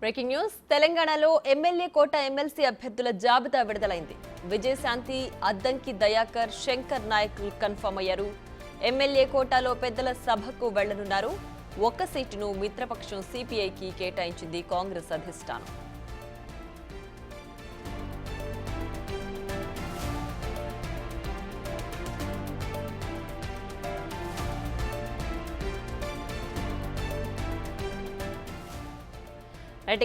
Breaking news తెలంగాణలో MLA కోట MLC అభ్యర్థుల జాబితా విడుదలైంది. విజయశాంతి, అద్దంకి దయాకర్, శంకర్ నాయక్ కన్ఫర్మ్ అయ్యారు. ఎమ్మెల్యే కోటాలో పెద్దల సభకు వెళ్లనున్నారు. ఒక్క సీటును మిత్రపక్షం సిపిఐకి కేటాయించింది కాంగ్రెస్ అధిష్టానం.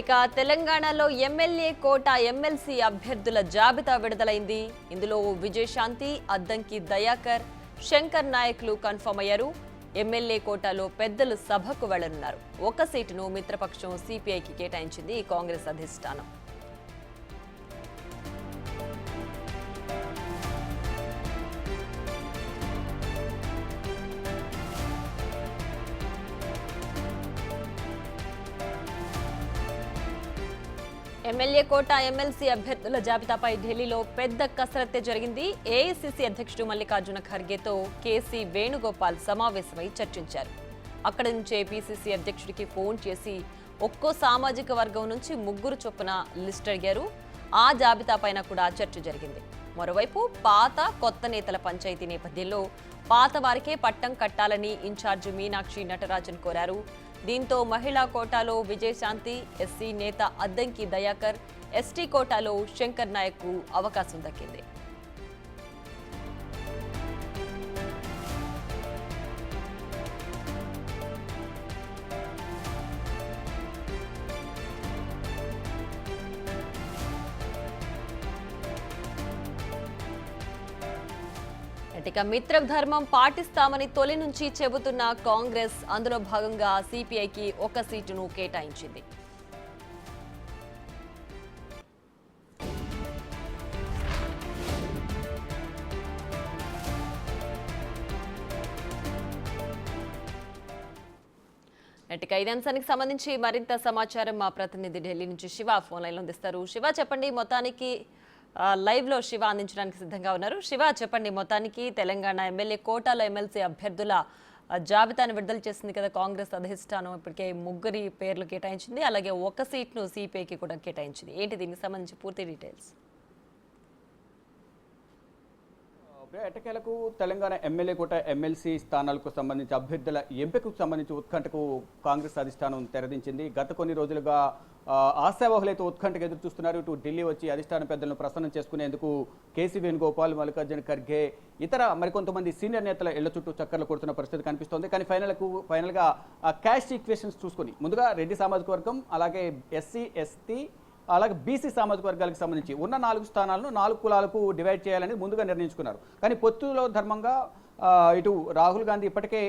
ఇక తెలంగాణలో ఎమ్మెల్యే కోట ఎమ్మెల్సీ అభ్యర్థుల జాబితా విడుదలైంది. ఇందులో విజయశాంతి, అద్దంకి దయాకర్, శంకర్ నాయక్లు కన్ఫర్మ్ అయ్యారు. ఎమ్మెల్యే కోటాలో పెద్దలు సభకు వెళ్లనున్నారు. ఒక్క సీటును మిత్రపక్షం సిపిఐకి కేటాయించింది కాంగ్రెస్ అధిష్టానం. ఎమ్మెల్యే కోట ఎమ్మెల్సీ అభ్యర్థుల జాబితాపై ఢిల్లీలో పెద్ద కసరత్తే జరిగింది. ఏఐసీసీ అధ్యక్షుడు మల్లికార్జున ఖర్గేతో కేసీ వేణుగోపాల్ సమావేశమై చర్చించారు. అక్కడి నుంచే పీసీసీ అధ్యక్షుడికి ఫోన్ చేసి ఒక్కో సామాజిక వర్గం నుంచి 3 చొప్పున లిస్ట్ అడిగారు. ఆ జాబితాపైన కూడా చర్చ జరిగింది. మరోవైపు పాత కొత్త నేతల పంచాయతీ నేపథ్యంలో పాత వారికే పట్టం కట్టాలని ఇన్ఛార్జి మీనాక్షి నటరాజన్ కోరారు. దీంతో మహిళా కోటాలో విజయశాంతి, ఎస్సీ నేత అద్దంకి దయాకర్, ఎస్టీ కోటాలో శంకర్ నాయక్ కు అవకాశం దక్కింది. ఇక మిత్రధర్మం పాటిస్తామని తొలి నుంచి చెబుతున్న కాంగ్రెస్ అందులో భాగంగా సిపిఐకి ఒక సీటును కేటాయించింది. ఇక ఇదే అంశానికి సంబంధించి మరింత సమాచారం మా ప్రతినిధి ఢిల్లీ నుంచి శివ ఫోన్ లైన్లో అందిస్తారు. శివ చెప్పండి, మొత్తానికి లైవ్ లో శివ అందించడానికి సిద్ధంగా ఉన్నారు. శివ చెప్పండి, మొత్తానికి తెలంగాణ ఎమ్మెల్యే కోటాలో ఎమ్మెల్సీ అభ్యర్థుల జాబితాను విడుదల చేసింది కదా కాంగ్రెస్ అధిష్టానం. ఇప్పటికే 3 పేర్లు కేటాయించింది, అలాగే ఒక సీట్ను సిపిఐకి కూడా కేటాయించింది. ఏంటి దీనికి సంబంధించి పూర్తి డీటెయిల్స్? ఎట్టకేలకు తెలంగాణ ఎమ్మెల్యే కోట ఎమ్మెల్సీ స్థానాలకు సంబంధించి అభ్యర్థుల ఎంపికకు సంబంధించి ఉత్కంఠకు కాంగ్రెస్ అధిష్టానం తెరదించింది. గత కొన్ని రోజులుగా ఆశావహులైతే ఉత్కంఠకు ఎదురు చూస్తున్నారు. ఇటు ఢిల్లీ వచ్చి అధిష్టాన పెద్దలను ప్రసన్నం చేసుకునేందుకు కేసీ వేణుగోపాల్, మల్లికార్జున ఖర్గే, ఇతర మరికొంతమంది సీనియర్ నేతల ఇళ్ల చుట్టూ చక్కర్లు కొడుతున్న పరిస్థితి కనిపిస్తోంది. కానీ ఫైనల్గా క్యాస్ట్ ఈక్వేషన్స్ చూసుకుని ముందుగా రెడ్డి సామాజిక వర్గం, అలాగే ఎస్సీ, ఎస్టీ, అలాగే బీసీ సామాజిక వర్గాలకు సంబంధించి ఉన్న 4 స్థానాలను 4 కులాలకు డివైడ్ చేయాలని ముందుగా నిర్ణయించుకున్నారు. కానీ పొత్తులో ధర్మంగా ఇటు రాహుల్ గాంధీ ఇప్పటికే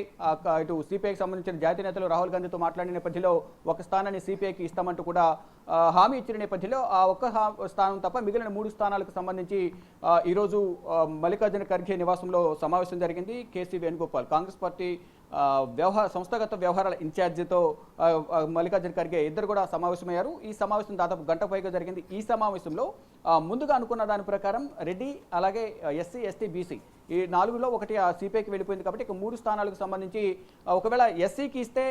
ఇటు సిపిఐకి సంబంధించిన జాతీయ నేతలు రాహుల్ గాంధీతో మాట్లాడిన నేపథ్యంలో ఒక స్థానాన్ని సిపిఐకి ఇస్తామంటూ కూడా హామీ ఇచ్చిన నేపథ్యంలో ఆ ఒక్క స్థానం తప్ప మిగిలిన 3 స్థానాలకు సంబంధించి ఈరోజు మల్లికార్జున ఖర్గే నివాసంలో సమావేశం జరిగింది. కేసీ వేణుగోపాల్ కాంగ్రెస్ పార్టీ సంస్థాగత వ్యవహారాల ఇన్ఛార్జితో మల్లికార్జున ఖర్గే ఇద్దరు కూడా సమావేశమయ్యారు. ఈ సమావేశం దాదాపు గంట పైగా జరిగింది. ఈ సమావేశంలో ముందుగా అనుకున్న దాని ప్రకారం రెడ్డి, అలాగే ఎస్సీ, ఎస్టీ, బీసీ ఈ 4లో ఒకటి సిపిఐకి వెళ్ళిపోయింది. కాబట్టి ఇక 3 స్థానాలకు సంబంధించి ఒకవేళ ఎస్సీకి ఇస్తే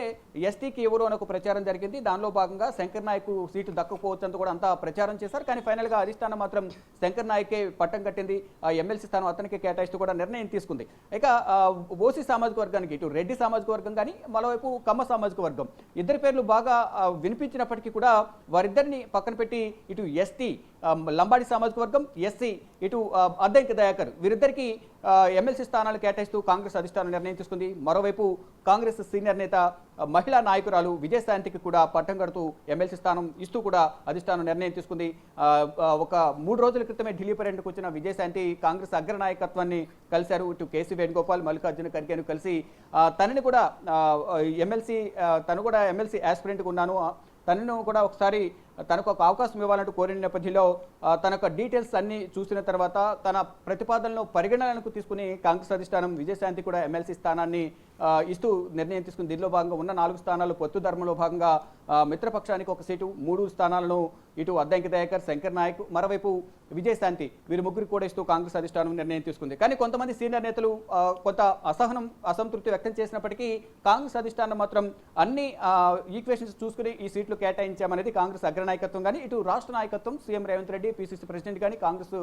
ఎస్టీకి ఎవరు అని ఒక ప్రచారం జరిగింది. దానిలో భాగంగా శంకర్ నాయక్ సీటు దక్కకపోవచ్చందుకు కూడా అంతా ప్రచారం చేశారు. కానీ ఫైనల్గా అధిష్టానం మాత్రం శంకర్ నాయకే పట్టం కట్టింది. ఆ ఎమ్మెల్సీ స్థానం అతనికి కేటాయిస్తూ కూడా నిర్ణయం తీసుకుంది. ఇక ఓసీ సామాజిక వర్గానికి ఇటు రెడ్డి సామాజిక వర్గం కానీ మరోవైపు కమ్మ సామాజిక వర్గం ఇద్దరి పేర్లు బాగా వినిపించినప్పటికీ కూడా వారిద్దరిని పక్కన పెట్టి ఇటు ఎస్టీ లంబాడి సామాజిక వర్గం, ఎస్సీ ఇటు అద్దంకి దయాకర్ వీరిద్దరికి ఎమ్మెల్సీ స్థానాలు కేటాయిస్తూ కాంగ్రెస్ అధిష్టానం నిర్ణయం తీసుకుంది. మరోవైపు కాంగ్రెస్ సీనియర్ నేత మహిళా నాయకురాలు విజయశాంతికి కూడా పట్టం కడుతూ ఎమ్మెల్సీ స్థానం ఇస్తూ కూడా అధిష్టానం నిర్ణయం తీసుకుంది. ఒక 3 రోజుల క్రితమే ఢిల్లీ పర్యటనకు వచ్చిన విజయశాంతి కాంగ్రెస్ అగ్ర నాయకత్వాన్ని కలిశారు. ఇటు కేసీ వేణుగోపాల్, మల్లికార్జున ఖర్గేను కలిసి తనని కూడా తను కూడా ఎమ్మెల్సీ యాస్పిరెంట్గా ఉన్నాను, తనను కూడా ఒకసారి తనకు ఒక అవకాశం ఇవ్వాలంటూ కోరిన నేపథ్యంలో తన యొక్క డీటెయిల్స్ అన్ని చూసిన తర్వాత తన ప్రతిపాదనను పరిగణనకు తీసుకుని కాంగ్రెస్ అధిష్టానం విజయశాంతి కూడా ఎమ్మెల్సీ స్థానాన్ని ఇస్తూ నిర్ణయం తీసుకుని దీనిలో భాగంగా ఉన్న 4 స్థానాలు పొత్తు ధర్మంలో భాగంగా మిత్రపక్షానికి ఒక సీటు, 3 స్థానాలను ఇటు అద్దంకి దయాకర్, శంకర్ నాయక్, మరోవైపు విజయశాంతి వీరు ముగ్గురు కూడా ఇస్తూ కాంగ్రెస్ అధిష్టానం నిర్ణయం తీసుకుంది. కానీ కొంతమంది సీనియర్ నేతలు కొంత అసంతృప్తి వ్యక్తం చేసినప్పటికీ కాంగ్రెస్ అధిష్టానం మాత్రం అన్ని ఈక్వేషన్స్ చూసుకుని ఈ సీట్లు కేటాయించామనేది కాంగ్రెస్ అగ్రనాయకత్వం కానీ, ఇటు రాష్ట్ర నాయకత్వం CM Revanth Reddy, PCC president కానీ, కాంగ్రెస్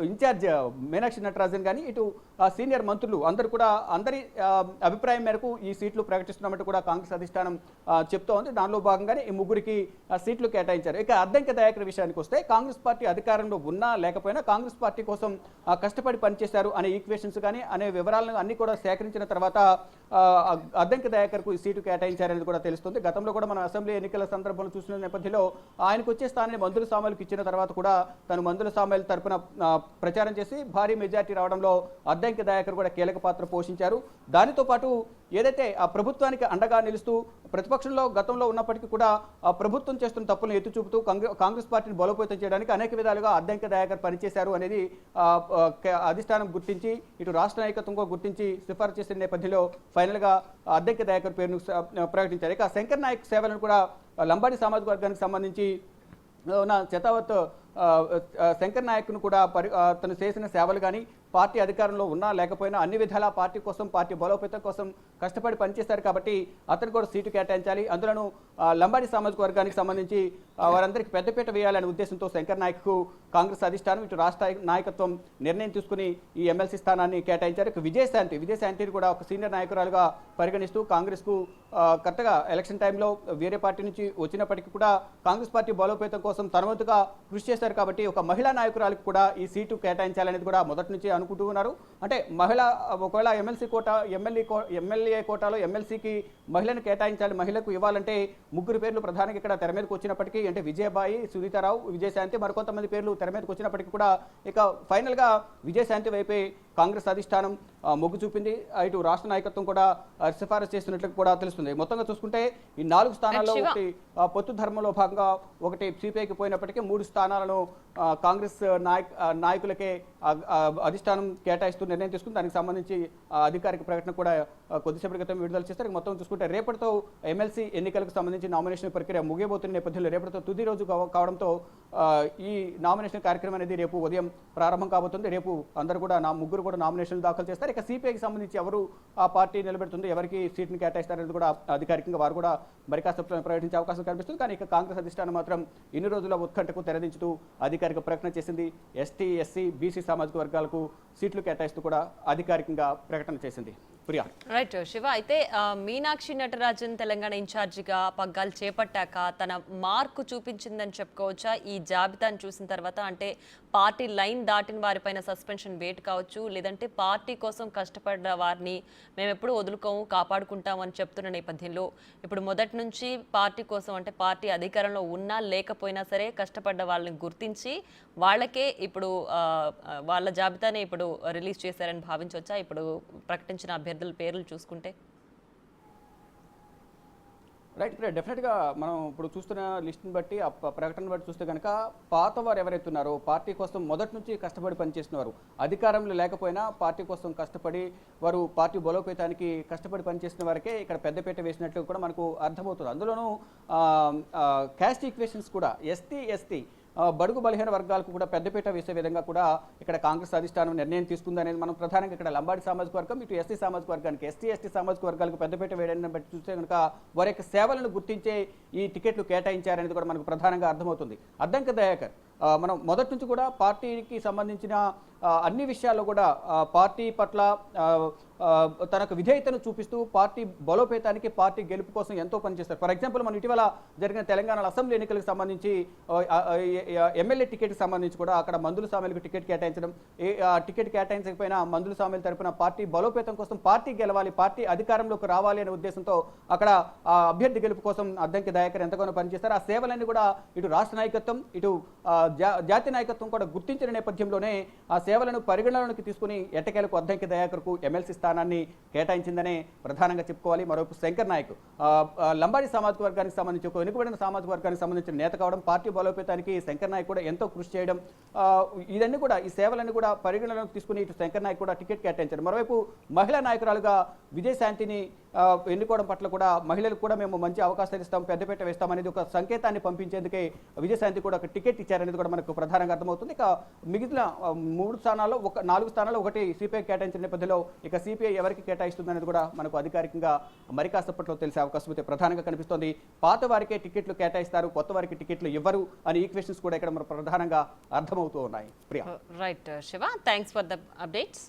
ఇన్ఛార్జ్ మీనాక్షి నటరాజన్ కానీ, ఇటు సీనియర్ మంత్రులు అందరి అభిప్రాయం మేరకు ఈ సీట్లు ప్రకటిస్తున్నామంటూ కూడా కాంగ్రెస్ అధిష్టానం చెప్తోంది. దానిలో భాగంగానే ఈ ముగ్గురికి సీట్లు కేటాయించారు. ఇక అద్దంకి దయాకర్ విషయానికి వస్తే కాంగ్రెస్ పార్టీ అధికారంలో ఉన్నా లేకపోయినా కాంగ్రెస్ పార్టీ కోసం కష్టపడి పనిచేశారు అనే ఈక్వేషన్స్ కానీ అనే వివరాలను అన్ని కూడా సేకరించిన తర్వాత అద్దంకి దయాకర్కు ఈ సీటు కేటాయించారనేది కూడా తెలుస్తుంది. గతంలో కూడా మనం అసెంబ్లీ ఎన్నికల సందర్భంలో చూసిన నేపథ్యంలో ఆయనకు వచ్చే స్థానాన్ని మందుల సామాయిలకు ఇచ్చిన తర్వాత కూడా తను మందుల సామాయిల తరపున ప్రచారం చేసి భారీ మెజార్టీ రావడంలో అద్దంకి దయాకర్ కూడా కీలక పాత్ర పోషించారు. దానితో పాటు ఏదైతే ఆ ప్రభుత్వానికి అండగా నిలుస్తూ ప్రతిపక్షంలో గతంలో ఉన్నప్పటికీ కూడా ఆ ప్రభుత్వం చేస్తున్న తప్పులను ఎత్తి చూపుతూ కాంగ్రెస్ పార్టీని బలోపేతం చేయడానికి అనేక విధాలుగా అద్దంకి దయాకర్ పనిచేశారు అనేది అధిష్టానం గుర్తించి, ఇటు రాష్ట్ర నాయకత్వం కూడా గుర్తించి సిఫారసు చేసిన నేపథ్యంలో ఫైనల్గా అద్దంకి దయాకర్ పేరును ప్రకటించారు. ఇక శంకర్ నాయక్ సేవలను కూడా లంబాడి సామాజిక వర్గానికి సంబంధించి శతావత్ శంకర్ నాయక్ను కూడా తను చేసిన సేవలు కానీ పార్టీ అధికారంలో ఉన్నా లేకపోయినా అన్ని విధాలా పార్టీ కోసం, పార్టీ బలోపేతం కోసం కష్టపడి పనిచేశారు కాబట్టి అతను కూడా సీటు కేటాయించాలి. అందులోనూ లంబాడి సామాజిక వర్గానికి సంబంధించి వారందరికీ పెద్దపీట వేయాలనే ఉద్దేశంతో శంకర్ నాయక్కు కాంగ్రెస్ అధిష్టానం, ఇటు రాష్ట్ర నాయకత్వం నిర్ణయం తీసుకుని ఈ ఎమ్మెల్సీ స్థానాన్ని కేటాయించారు. ఇక విజయశాంతిని కూడా ఒక సీనియర్ నాయకురాలుగా పరిగణిస్తూ కాంగ్రెస్కు కరెక్ట్గా ఎలక్షన్ టైంలో వేరే పార్టీ నుంచి వచ్చినప్పటికీ కూడా కాంగ్రెస్ పార్టీ బలోపేతం కోసం తన వంతుగా కృషి చేశారు కాబట్టి ఒక మహిళా నాయకురాలకు కూడా ఈ సీటు కేటాయించాలనేది కూడా మొదటి నుంచి అనుకుంటూ ఉన్నారు. అంటే ఒకవేళ ఎమ్మెల్యే కోటాలో ఎమ్మెల్సీకి మహిళను కేటాయించాలి, మహిళకు ఇవ్వాలంటే ముగ్గురు పేర్లు ప్రధానంగా ఇక్కడ తెర మీదకి వచ్చినప్పటికీ, అంటే విజయబాయి, సునీతారావు, విజయశాంతి, మరికొంతమంది పేర్లు తెర మీదకి వచ్చినప్పటికీ కూడా ఇక ఫైనల్గా విజయశాంతి వైపే కాంగ్రెస్ అధిష్టానం మొగ్గు చూపింది. ఇటు రాష్ట్ర నాయకత్వం కూడా సిఫారసు చేస్తున్నట్లు కూడా తెలుస్తుంది. మొత్తంగా చూసుకుంటే ఈ 4 స్థానాల్లో ఒకటి పొత్తు ధర్మంలో భాగంగా ఒకటి సిపిఐకి పోయినప్పటికీ 3 స్థానాలను కాంగ్రెస్ నాయకులకే అధిష్టానం కేటాయిస్తూ నిర్ణయం తీసుకుని దానికి సంబంధించి అధికారిక ప్రకటన కూడా కొద్దిసేపటి క్రితం విడుదల చేస్తారు. మొత్తం చూసుకుంటే రేపటితో ఎమ్మెల్సీ ఎన్నికలకు సంబంధించి నామినేషన్ ప్రక్రియ ముగియబోతున్న నేపథ్యంలో రేపటితో తుది రోజు కావడంతో ఈ నామినేషన్ కార్యక్రమం అనేది రేపు ఉదయం ప్రారంభం కాబోతుంది. రేపు అందరూ కూడా ముగ్గురు కూడా నామినేషన్ దాఖలు చేస్తారు. ఇక సిపిఐకి సంబంధించి ఎవరు ఆ పార్టీ నిలబెడుతుంది, ఎవరికి సీట్ని కేటాయిస్తారనేది కూడా అధికారికంగా వారు కూడా మరికాస్త ప్రకటించే అవకాశం కనిపిస్తుంది. కానీ ఇక కాంగ్రెస్ అధిష్టానం మాత్రం ఇన్ని రోజుల ఉత్కంఠకు తెరదించుతూ అధికారిక ప్రకటన చేసింది. ఎస్టీ, ఎస్సీ, బీసీ సామాజిక వర్గాలకు సీట్లు కేటాయిస్తూ కూడా అధికారికంగా ప్రకటన చేసింది. ప్రియా, రైట్ శివ. అయితే మీనాక్షి నటరాజన్ తెలంగాణ ఇన్ఛార్జిగా పగ్గాలు చేపట్టాక తన మార్కు చూపించిందని చెప్పుకోవచ్చా ఈ జాబితాను చూసిన తర్వాత? అంటే పార్టీ లైన్ దాటిన వారిపైన సస్పెన్షన్ వేట్ కావచ్చు, లేదంటే పార్టీ కోసం కష్టపడ్డ వారిని మేము ఎప్పుడు వదులుకోము, కాపాడుకుంటామని చెప్తున్న నేపథ్యంలో ఇప్పుడు మొదటి నుంచి పార్టీ కోసం, అంటే పార్టీ అధికారంలో ఉన్నా లేకపోయినా సరే కష్టపడ్డ వాళ్ళని గుర్తించి వాళ్ళకే ఇప్పుడు వాళ్ళ జాబితానే ఇప్పుడు రిలీజ్ చేశారని భావించవచ్చా ఇప్పుడు ప్రకటించిన అభ్యర్థుల పేర్లు చూసుకుంటే? రైట్, డెఫినెట్గా మనం ఇప్పుడు చూస్తున్న లిస్ట్ని బట్టి ఆ ప్రకటన బట్టి చూస్తే కనుక పాత వారు ఎవరైతే ఉన్నారో పార్టీ కోసం మొదటి నుంచి కష్టపడి పనిచేసిన వారు, అధికారంలో లేకపోయినా పార్టీ కోసం కష్టపడి వారు పార్టీ బలోపేతానికి కష్టపడి పనిచేసిన వారికే ఇక్కడ పెద్దపీట వేసినట్లు కూడా మనకు అర్థమవుతుంది. అందులోనూ క్యాస్ట్ ఈక్వేషన్స్ కూడా ఎస్టీ బడుగు బలహీన వర్గాలకు కూడా పెద్దపీట వేసే విధంగా కూడా ఇక్కడ కాంగ్రెస్ అధిష్టానం నిర్ణయం తీసుకుందనేది మనం ప్రధానంగా ఇక్కడ లంబాడి సామాజిక వర్గం, ఇటు ఎస్టీ సామాజిక వర్గానికి, ఎస్టీ సామాజిక వర్గాలకు పెద్దపీట వేయడాన్ని బట్టి చూస్తే కనుక వారి యొక్క సేవలను గుర్తించే ఈ టికెట్లు కేటాయించారనేది కూడా మనకు ప్రధానంగా అర్థమవుతుంది. అద్దంకి దయాకర్ మనం మొదటి నుంచి కూడా పార్టీకి సంబంధించిన అన్ని విషయాల్లో కూడా పార్టీ పట్ల తనకు విధేయతను చూపిస్తూ పార్టీ బలోపేతానికి, పార్టీ గెలుపు కోసం ఎంతో పనిచేస్తారు. ఫర్ ఎగ్జాంపుల్ మనం ఇటీవల జరిగిన తెలంగాణ అసెంబ్లీ ఎన్నికలకు సంబంధించి ఎమ్మెల్యే టికెట్కి సంబంధించి కూడా అక్కడ మందుల సామాయిలకు టికెట్ కేటాయించడం, టికెట్ కేటాయించకపోయినా మందుల సామాయిల తరపున పార్టీ బలోపేతం కోసం, పార్టీ గెలవాలి, పార్టీ అధికారంలోకి రావాలి అనే ఉద్దేశంతో అక్కడ అభ్యర్థి గెలుపు కోసం అద్దంకి దయాకర్ ఎంతగానో పనిచేస్తారు. ఆ సేవలన్నీ కూడా ఇటు రాష్ట్ర నాయకత్వం, ఇటు జాతీయ నాయకత్వం కూడా గుర్తించిన నేపథ్యంలోనే ఆ సేవలను పరిగణనలోకి తీసుకుని ఎట్టకేలకు అద్దంకి దయాకర్కు ఎమ్మెల్సీ స్థానాన్ని కేటాయించిందనే ప్రధానంగా చెప్పుకోవాలి. మరోవైపు శంకర్ నాయక్ లంబాడి సామాజిక వర్గానికి సంబంధించి, ఒక వెనుకబడిన సామాజిక వర్గానికి సంబంధించిన నేత కావడం, పార్టీ బలోపేతానికి శంకర్ నాయక్ కూడా ఎంతో కృషి చేయడం, ఇదన్నీ కూడా ఈ సేవలన్నీ కూడా పరిగణనలోకి తీసుకుని ఇటు శంకర్ నాయక్ కూడా టికెట్ కేటాయించారు. మరోవైపు మహిళా నాయకురాలుగా విజయశాంతిని ఎన్నుకోవడం పట్ల కూడా మహిళలకు కూడా మేము మంచి అవకాశాలు ఇస్తాం, పెద్దపీట వేస్తాం అనేది ఒక సంకేతాన్ని పంపించేందుకే విజయశాంతి కూడా ఒక టికెట్ ఇచ్చారనేది కూడా మనకు ప్రధానంగా అర్థమవుతుంది. ఇక మిగిలిన 3 స్థానాల్లో 4 స్థానాల్లో ఒకటి సిపిఐ కేటాయించిన నేపథ్యంలో ఇక సిపిఐ ఎవరికి కేటాయిస్తుంది అనేది కూడా మనకు అధికారికంగా మరి కాసేపట్లో తెలిసే అవకాశం అయితే ప్రధానంగా కనిపిస్తోంది. పాత వారికే టికెట్లు కేటాయిస్తారు, కొత్త వారికి టికెట్లు ఇవ్వరు అనే ఈక్వేషన్స్ కూడా ఇక్కడ మనకు ప్రధానంగా అర్థమవుతూ ఉన్నాయి. Priya. Right Shiva, thanks for the updates.